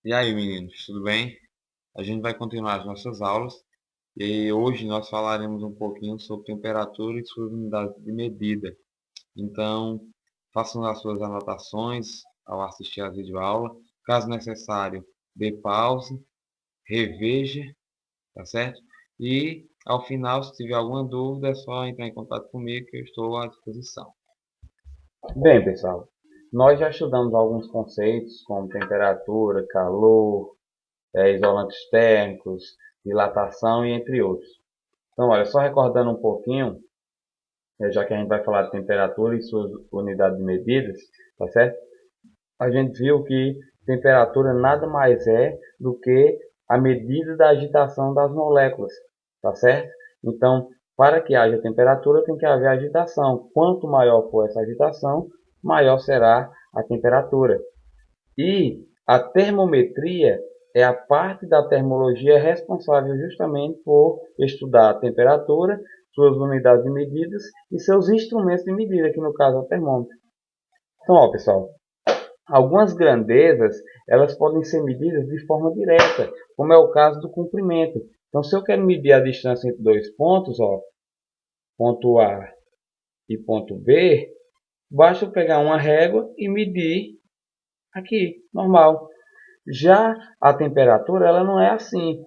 E aí, meninos, tudo bem? A gente vai continuar as nossas aulas e hoje nós falaremos um pouquinho sobre temperatura e suas unidades de medida. Então, façam as suas anotações ao assistir a videoaula. Caso necessário, dê pause, reveja, tá certo? E ao final, se tiver alguma dúvida, é só entrar em contato comigo que eu estou à disposição. Bem, pessoal, nós já estudamos alguns conceitos como temperatura, calor, isolantes térmicos, dilatação e entre outros. Então, olha, só recordando um pouquinho, já que a gente vai falar de temperatura e suas unidades de medidas, tá certo? A gente viu que temperatura nada mais é do que a medida da agitação das moléculas, tá certo? Então, para que haja temperatura, tem que haver agitação. Quanto maior for essa agitação, maior será a temperatura. E a termometria é a parte da termologia responsável justamente por estudar a temperatura, suas unidades de medidas e seus instrumentos de medida, que no caso é o termômetro. Então, ó, pessoal, algumas grandezas elas podem ser medidas de forma direta, como é o caso do comprimento. Então, se eu quero medir a distância entre dois pontos, ó, ponto A e ponto B, basta eu pegar uma régua e medir aqui, normal. Já a temperatura, ela não é assim.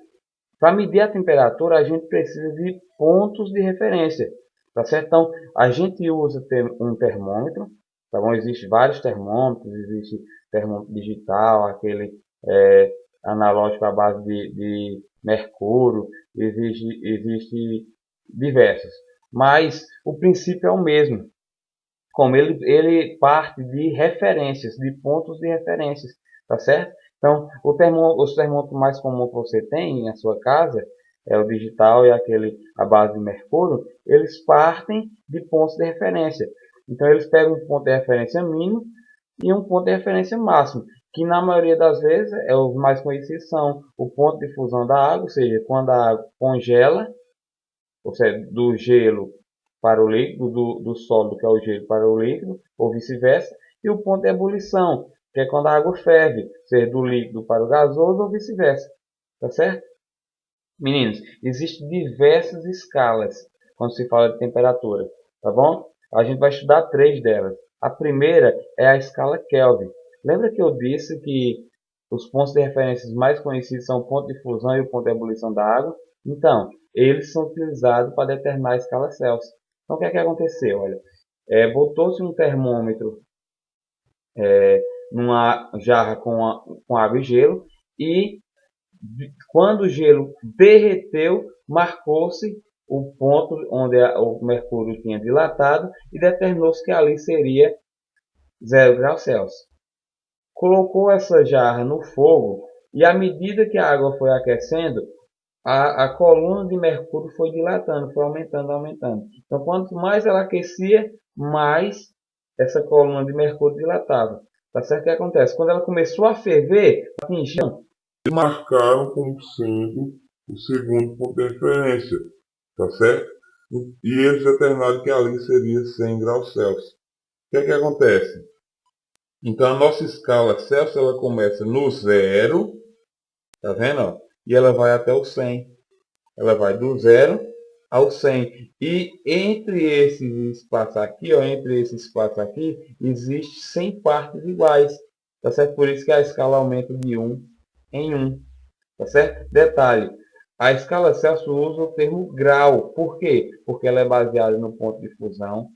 Para medir a temperatura, a gente precisa de pontos de referência, tá certo? Então, a gente usa um termômetro, tá bom? Existem vários termômetros, existe termômetro digital, aquele é, analógico à base de mercúrio, existe diversos. Mas o princípio é o mesmo, como ele parte de referências, de pontos de referências, tá certo? Então, os termômetros mais comuns que você tem na sua casa, é o digital e aquele à base de mercúrio, eles partem de pontos de referência. Então, eles pegam um ponto de referência mínimo e um ponto de referência máximo, que na maioria das vezes os mais conhecidos são o ponto de fusão da água, ou seja, quando a água congela, ou seja, do gelo para o líquido, do sólido, que é o gelo, para o líquido, ou vice-versa, e o ponto de ebulição, que é quando a água ferve, ou seja, do líquido para o gasoso, ou vice-versa. Tá certo? Meninos, existem diversas escalas quando se fala de temperatura, tá bom? A gente vai estudar três delas. A primeira é a escala Kelvin. Lembra que eu disse que os pontos de referência mais conhecidos são o ponto de fusão e o ponto de ebulição da água? Então, eles são utilizados para determinar a escala Celsius. Então, o que é que aconteceu? Olha, botou-se um termômetro numa jarra com água e gelo e quando o gelo derreteu, marcou-se o ponto onde o mercúrio tinha dilatado e determinou-se que ali seria 0 graus Celsius. Colocou essa jarra no fogo e à medida que a água foi aquecendo, a coluna de mercúrio foi dilatando, foi aumentando, aumentando. Então, quanto mais ela aquecia, mais essa coluna de mercúrio dilatava. Tá certo? O que acontece? Quando ela começou a ferver, atingiu marcaram como sendo o segundo ponto de referência, tá certo? E eles determinaram que ali seria 100 graus Celsius. O que é que acontece? Então a nossa escala Celsius ela começa no zero, tá vendo? Ó? E ela vai até o 100. Ela vai do zero ao 100. E entre esses espaços aqui, ó, entre esse espaço aqui, existe 100 partes iguais. Tá certo? Por isso que a escala aumenta de um em um. Tá certo? Detalhe, a escala Celsius usa o termo grau. Por quê? Porque ela é baseada no ponto de fusão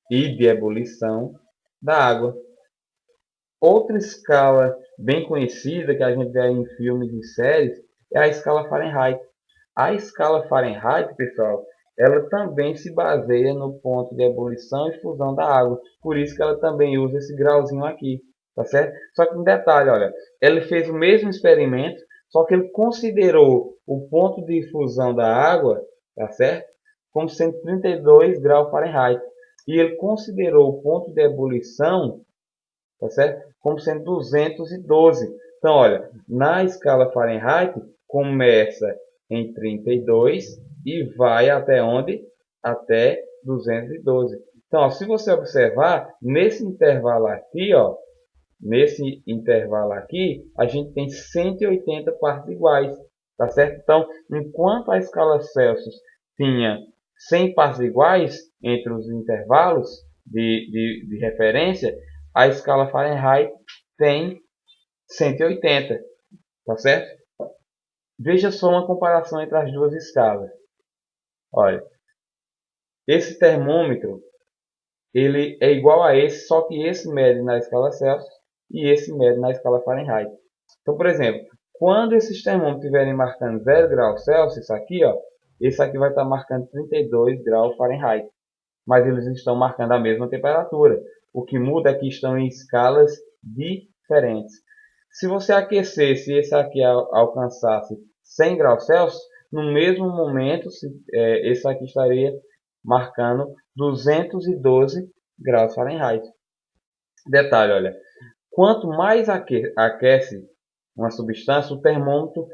e de ebulição da água. Outra escala bem conhecida que a gente vê em filmes e séries é a escala Fahrenheit. A escala Fahrenheit, pessoal, ela também se baseia no ponto de ebulição e fusão da água. Por isso que ela também usa esse grauzinho aqui, tá certo? Só que um detalhe, olha, ele fez o mesmo experimento, só que ele considerou o ponto de fusão da água, tá certo? Como sendo 32 graus Fahrenheit. E ele considerou o ponto de ebulição, tá certo? Como sendo 212. Então, olha, na escala Fahrenheit começa em 32 e vai até onde? Até 212. Então, ó, se você observar, nesse intervalo aqui, ó, nesse intervalo aqui, a gente tem 180 partes iguais, tá certo? Então, enquanto a escala Celsius tinha 100 partes iguais entre os intervalos de referência, a escala Fahrenheit tem 180, tá certo? Veja só uma comparação entre as duas escalas. Olha, esse termômetro ele é igual a esse, só que esse mede na escala Celsius e esse mede na escala Fahrenheit. Então, por exemplo, quando esses termômetros estiverem marcando 0 graus Celsius, isso aqui, ó, esse aqui vai estar marcando 32 graus Fahrenheit. Mas eles estão marcando a mesma temperatura. O que muda é que estão em escalas diferentes. Se você aquecesse e esse aqui alcançasse 100 graus Celsius, no mesmo momento, esse aqui estaria marcando 212 graus Fahrenheit. Detalhe, olha, quanto mais aquece uma substância, o termômetro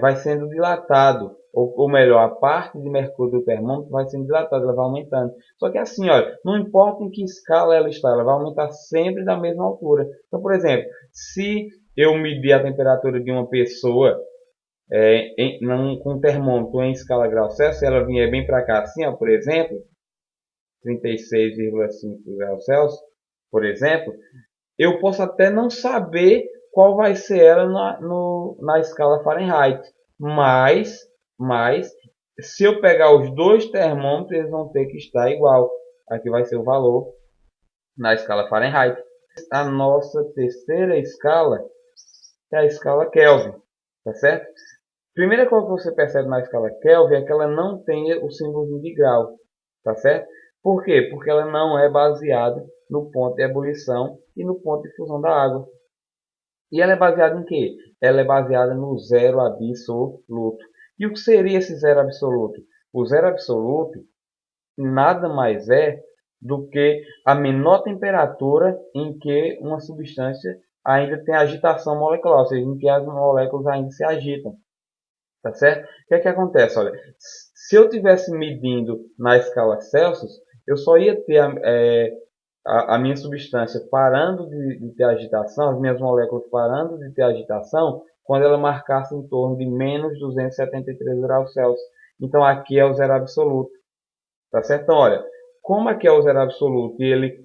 vai sendo dilatado, ou melhor, a parte de mercúrio do termômetro vai sendo dilatada, ela vai aumentando. Só que assim, olha, não importa em que escala ela está, ela vai aumentar sempre da mesma altura. Então, por exemplo, se eu medir a temperatura de uma pessoa com um termômetro em escala graus Celsius, se ela vier bem para cá assim, ó, por exemplo, 36,5 graus Celsius, por exemplo, eu posso até não saber qual vai ser ela na escala Fahrenheit, mas se eu pegar os dois termômetros, eles vão ter que estar igual. Aqui vai ser o valor na escala Fahrenheit. A nossa terceira escala é a escala Kelvin, tá certo? Primeira coisa que você percebe na escala Kelvin é que ela não tem o símbolo de grau, tá certo? Por quê? Porque ela não é baseada no ponto de ebulição e no ponto de fusão da água. E ela é baseada em quê? Ela é baseada no zero absoluto. E o que seria esse zero absoluto? O zero absoluto nada mais é do que a menor temperatura em que uma substância ainda tem agitação molecular, ou seja, em que as moléculas ainda se agitam. Tá certo? O que é que acontece? Olha, se eu estivesse medindo na escala Celsius, eu só ia ter a minha substância parando de ter agitação, as minhas moléculas parando de ter agitação, quando ela marcasse em torno de menos 273 graus Celsius. Então aqui é o zero absoluto. Tá certo? Então, olha, como aqui é o zero absoluto e ele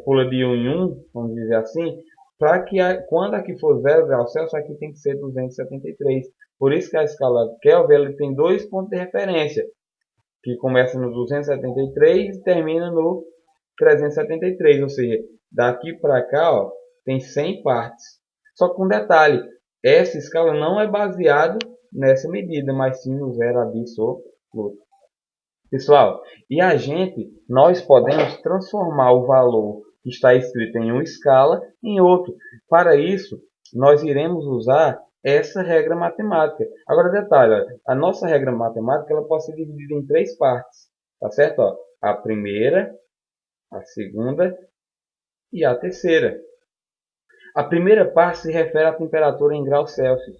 pula de 1 em 1, vamos dizer assim, para que quando aqui for 0 graus Celsius, aqui tem que ser 273. Por isso que a escala Kelvin ele tem dois pontos de referência, que começa no 273 e termina no 373, ou seja, daqui para cá ó, tem 100 partes. Só com um detalhe, essa escala não é baseada nessa medida, mas sim no zero absoluto. Pessoal, nós podemos transformar o valor que está escrito em uma escala em outro. Para isso, nós iremos usar essa regra matemática. Agora, detalhe, olha, a nossa regra matemática ela pode ser dividida em três partes, tá certo? Ó, a primeira, a segunda e a terceira. A primeira parte se refere à temperatura em graus Celsius.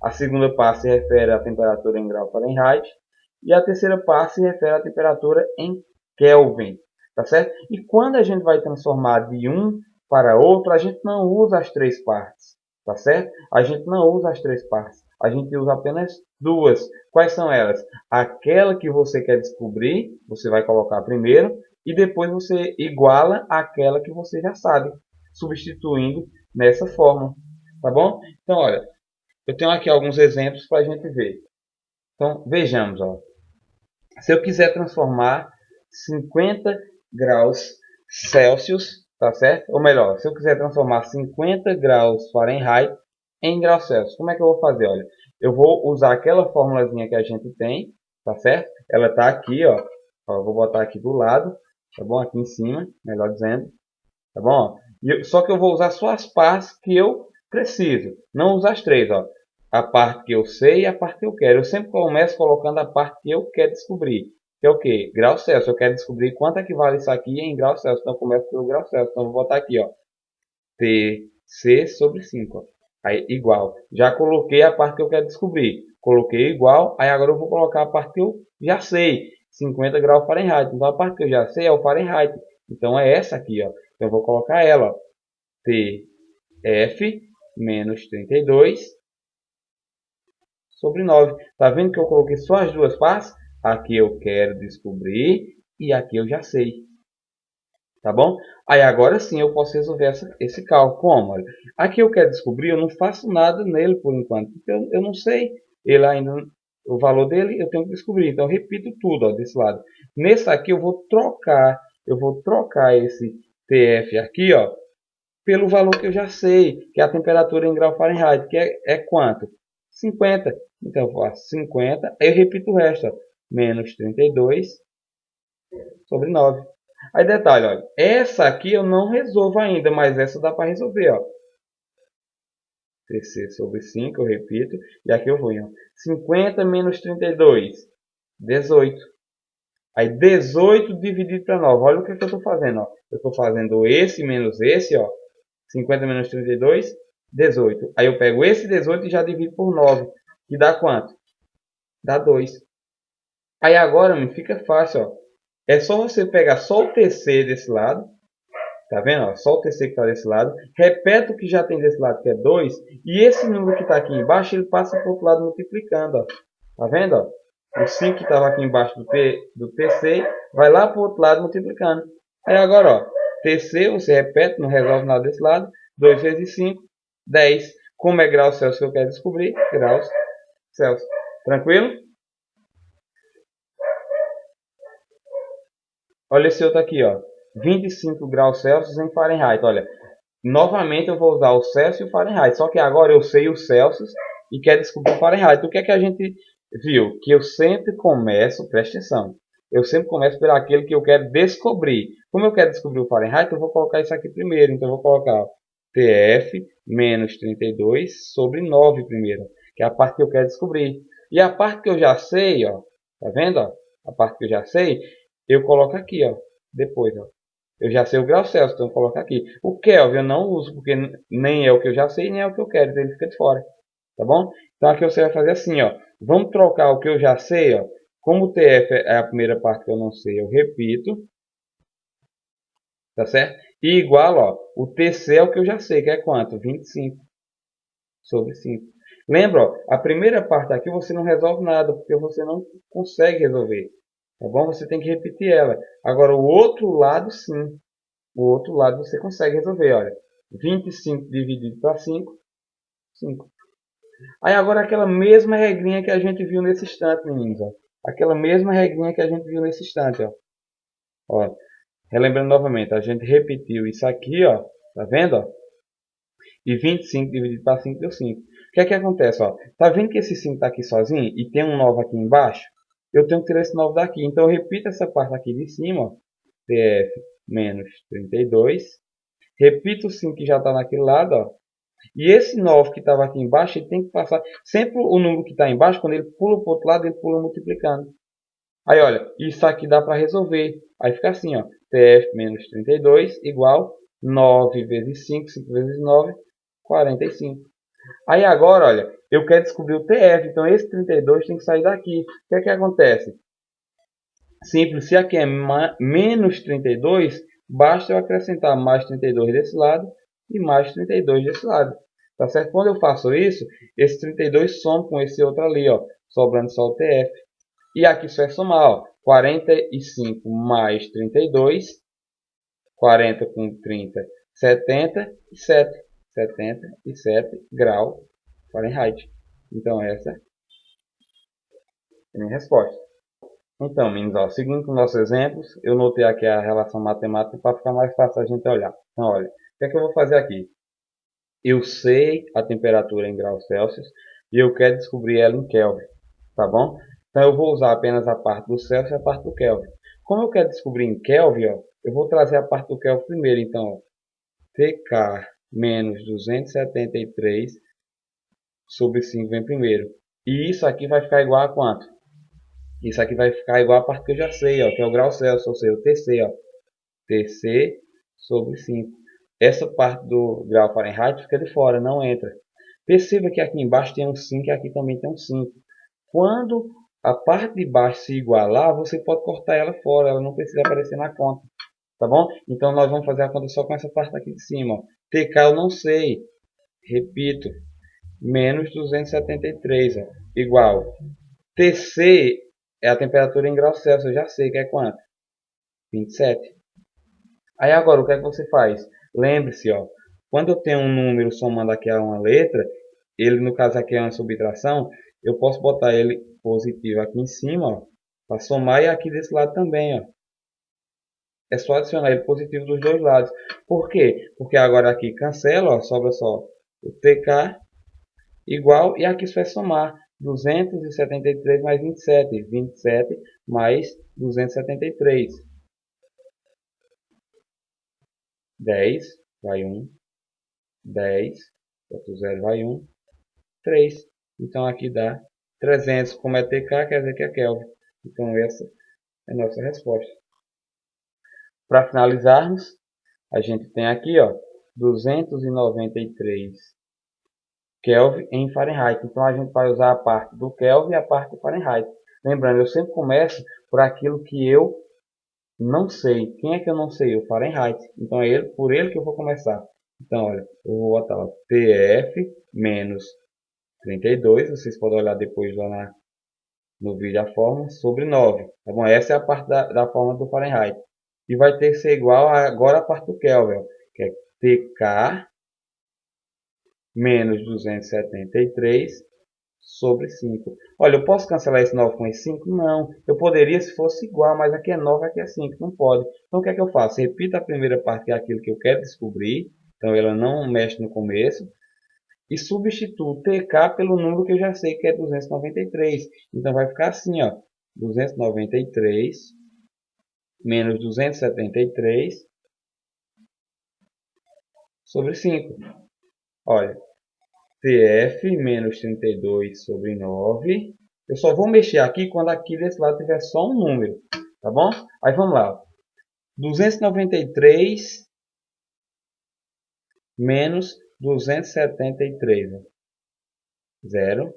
A segunda parte se refere à temperatura em grau Fahrenheit. E a terceira parte se refere à temperatura em Kelvin, tá certo? E quando a gente vai transformar de um para outro, a gente não usa as três partes, tá certo? A gente não usa as três partes, a gente usa apenas duas. Quais são elas? Aquela que você quer descobrir, você vai colocar primeiro, e depois você iguala aquela que você já sabe, substituindo nessa forma, tá bom? Então, olha, eu tenho aqui alguns exemplos para a gente ver. Então, vejamos, ó. Se eu quiser transformar 50 graus Celsius, tá certo? Ou melhor, se eu quiser transformar 50 graus Fahrenheit em graus Celsius, como é que eu vou fazer? Olha, eu vou usar aquela formulazinha que a gente tem, tá certo? Ela tá aqui, ó. Vou botar aqui do lado, tá bom? Aqui em cima, melhor dizendo, tá bom? Só que eu vou usar só as partes que eu preciso, não usar as três, ó. A parte que eu sei e a parte que eu quero. Eu sempre começo colocando a parte que eu quero descobrir. Que é o quê? Grau Celsius. Eu quero descobrir quanto equivale isso aqui em grau Celsius. Então eu começo pelo grau Celsius. Então eu vou botar aqui, ó. TC sobre 5. Ó. Aí igual. Já coloquei a parte que eu quero descobrir. Coloquei igual. Aí agora eu vou colocar a parte que eu já sei. 50 graus Fahrenheit. Então a parte que eu já sei é o Fahrenheit. Então é essa aqui, ó. Então eu vou colocar ela, ó. F menos 32 sobre 9. Tá vendo que eu coloquei só as duas partes? Aqui eu quero descobrir e aqui eu já sei. Tá bom? Aí agora sim eu posso resolver esse cálculo. Como? Olha, aqui eu quero descobrir, eu não faço nada nele por enquanto. Porque eu não sei ele ainda, o valor dele eu tenho que descobrir. Então eu repito tudo ó, desse lado. Nesse aqui eu vou trocar esse TF aqui ó, pelo valor que eu já sei, que é a temperatura em grau Fahrenheit, que é quanto? 50. Então eu faço 50, aí eu repito o resto, ó, menos 32 sobre 9. Aí detalhe, olha, essa aqui eu não resolvo ainda, mas essa dá para resolver, ó. TC sobre 5, eu repito, e aqui eu vou, ó. 50 menos 32, 18. Aí 18 dividido para 9, olha o que eu estou fazendo, ó. Eu estou fazendo esse menos esse, ó. 50 menos 32, 18. Aí eu pego esse 18 e já divido por 9, que dá quanto? Dá 2. Aí agora, me fica fácil, ó. É só você pegar só o TC desse lado, tá vendo? Ó, só o TC que está desse lado, repete o que já tem desse lado, que é 2, e esse número que está aqui embaixo, ele passa para o outro lado multiplicando, ó. Tá vendo? Ó? O 5 que estava aqui embaixo do TC, vai lá para o outro lado multiplicando. Aí agora, ó, TC, você repete, não resolve nada desse lado, 2 vezes 5, 10. Como é graus Celsius que eu quero descobrir? Graus Celsius. Tranquilo? Olha esse outro aqui, ó. 25 graus Celsius em Fahrenheit. Olha, novamente eu vou usar o Celsius e o Fahrenheit. Só que agora eu sei o Celsius e quero descobrir o Fahrenheit. O que é que a gente viu? Que eu sempre começo, presta atenção, eu sempre começo por aquele que eu quero descobrir. Como eu quero descobrir o Fahrenheit, eu vou colocar isso aqui primeiro. Então eu vou colocar ó, TF menos 32 sobre 9 primeiro, que é a parte que eu quero descobrir. E a parte que eu já sei, ó, tá vendo? Ó? A parte que eu já sei, eu coloco aqui, ó, depois, ó. Eu já sei o grau Celsius, então eu coloco aqui. O Kelvin eu não uso, porque nem é o que eu já sei, nem é o que eu quero, então ele fica de fora. Tá bom? Então aqui você vai fazer assim, ó. Vamos trocar o que eu já sei, ó. Como o TF é a primeira parte que eu não sei, eu repito. Tá certo? E igual, ó, o TC é o que eu já sei, que é quanto? 25 sobre 5. Lembra, ó, a primeira parte aqui você não resolve nada, porque você não consegue resolver. Tá bom? Você tem que repetir ela. Agora, o outro lado, sim. O outro lado você consegue resolver, olha. 25 dividido para 5, 5. Aí agora aquela mesma regrinha que a gente viu nesse instante, meninos, ó. Aquela mesma regrinha que a gente viu nesse instante, ó. Ó, relembrando novamente, a gente repetiu isso aqui, ó. Tá vendo, ó? E 25 dividido para 5 deu 5. O que é que acontece, ó? Tá vendo que esse 5 tá aqui sozinho e tem um 9 aqui embaixo? Eu tenho que tirar esse 9 daqui. Então eu repito essa parte aqui de cima, ó. TF menos 32. Repito o 5 que já está naquele lado, ó. E esse 9 que estava aqui embaixo, ele tem que passar. Sempre o número que está embaixo, quando ele pula para o outro lado, ele pula multiplicando. Aí, olha, isso aqui dá para resolver. Aí fica assim, ó. TF menos 32 igual 9 vezes 5, 5 vezes 9, 45. Aí agora, olha, eu quero descobrir o TF. Então esse 32 tem que sair daqui. O que é que acontece? Simples, se aqui é menos 32, basta eu acrescentar mais 32 desse lado e mais 32 desse lado. Tá certo? Quando eu faço isso, esse 32 soma com esse outro ali, ó, sobrando só o TF. E aqui só é somar, ó, 45 mais 32, 40 com 30, 77. 77 graus Fahrenheit. Então essa é a minha resposta. Então, meninos, ó, seguindo com nossos exemplos, eu notei aqui a relação matemática para ficar mais fácil a gente olhar. Então, olha, o que é que eu vou fazer aqui? Eu sei a temperatura em graus Celsius e eu quero descobrir ela em Kelvin, tá bom? Então, eu vou usar apenas a parte do Celsius e a parte do Kelvin. Como eu quero descobrir em Kelvin, ó, eu vou trazer a parte do Kelvin primeiro. Então, ó, TK menos 273 sobre 5 vem primeiro. E isso aqui vai ficar igual a quanto? Isso aqui vai ficar igual a parte que eu já sei, ó, que é o grau Celsius, ou seja, o TC, ó. TC sobre 5. Essa parte do grau Fahrenheit fica de fora, não entra. Perceba que aqui embaixo tem um 5 e aqui também tem um 5. Quando a parte de baixo se igualar, você pode cortar ela fora, ela não precisa aparecer na conta. Tá bom? Então nós vamos fazer a conta só com essa parte aqui de cima. Ó. TK eu não sei. Repito. Menos 273. Ó, igual. TC é a temperatura em graus Celsius. Eu já sei que é quanto? 27. Aí agora o que é que você faz? Lembre-se, ó. Quando eu tenho um número somando aqui a uma letra, ele no caso aqui é uma subtração, eu posso botar ele positivo aqui em cima, ó, para somar e aqui desse lado também, ó. É só adicionar ele positivo dos dois lados. Por quê? Porque agora aqui cancela, ó, sobra só o TK igual, e aqui só é somar 273 mais 27, 27 mais 273. 10 vai 1, 10, outro 0 vai 1, 3. Então aqui dá 300, como é TK, quer dizer que é Kelvin. Então essa é a nossa resposta. Para finalizarmos, a gente tem aqui, ó, 293 Kelvin em Fahrenheit. Então a gente vai usar a parte do Kelvin e a parte do Fahrenheit. Lembrando, eu sempre começo por aquilo que eu não sei. Quem é que eu não sei? O Fahrenheit. Então é ele, por ele que eu vou começar. Então, olha, eu vou botar ó, TF menos 32. Vocês podem olhar depois lá no vídeo a fórmula sobre 9. Tá bom? Essa é a parte da fórmula do Fahrenheit. E vai ter que ser igual agora a parte do Kelvin, que é TK menos 273 sobre 5. Olha, eu posso cancelar esse 9 com esse 5? Não. Eu poderia se fosse igual, mas aqui é 9, aqui é 5. Não pode. Então o que é que eu faço? Repito a primeira parte, que é aquilo que eu quero descobrir. Então ela não mexe no começo. E substituo TK pelo número que eu já sei que é 293. Então vai ficar assim, ó. 293 menos 273 sobre 5. Olha, TF menos 32 sobre 9. Eu só vou mexer aqui quando aqui desse lado tiver só um número. Tá bom? Aí vamos lá. 293 menos 273. 0,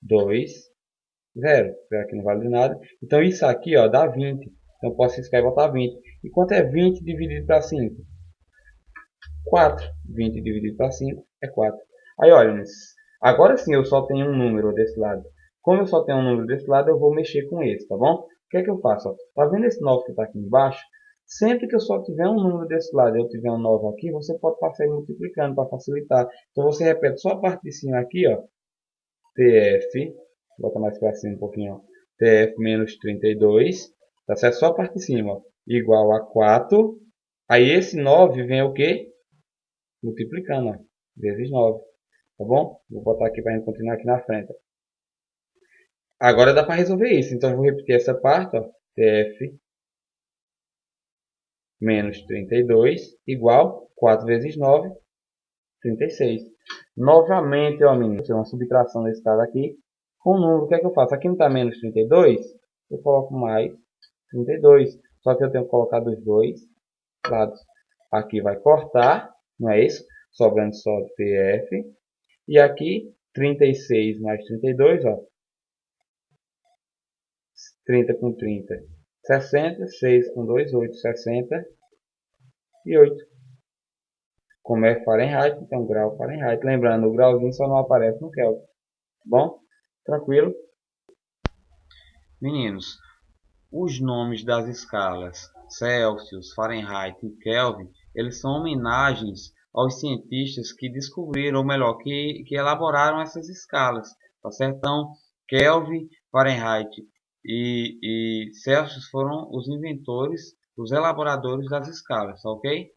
2, 0. Aqui não vale nada. Então isso aqui ó, dá 20. Então eu posso riscar e botar 20. E quanto é 20 dividido para 5? 4. 20 dividido para 5 é 4. Aí olha, agora sim eu só tenho um número desse lado. Como eu só tenho um número desse lado, eu vou mexer com esse, tá bom? O que é que eu faço? Ó? Tá vendo esse 9 que está aqui embaixo? Sempre que eu só tiver um número desse lado e eu tiver um 9 aqui, você pode passar ele multiplicando para facilitar. Então você repete só a parte de cima aqui, ó. TF, bota mais para cima um pouquinho, ó. TF menos 32, tá certo? Só a parte de cima, ó. Igual a 4. Aí esse 9 vem o quê? Multiplicando, ó, vezes 9, tá bom? Vou botar aqui para a gente continuar aqui na frente. Agora dá para resolver isso, então vou repetir essa parte, ó, TF menos 32 igual 4 vezes 9, 36. Novamente, ó, menino, uma subtração desse caso aqui, com o número, o que é que eu faço? Aqui não está menos 32, eu coloco mais 32, só que eu tenho que colocar dos dois lados. Aqui vai cortar, não é isso? Sobrando só TF. E aqui, 36 mais 32, ó. 30 com 30, 60. 6 com 2, 8, 68. Como é Fahrenheit, então grau Fahrenheit. Lembrando, o grauzinho só não aparece no Kelvin. Bom? Tranquilo? Meninos, os nomes das escalas Celsius, Fahrenheit e Kelvin, eles são homenagens aos cientistas que descobriram, ou melhor, que elaboraram essas escalas, tá certo? Então, Kelvin, Fahrenheit e Celsius foram os inventores, os elaboradores das escalas, tá ok?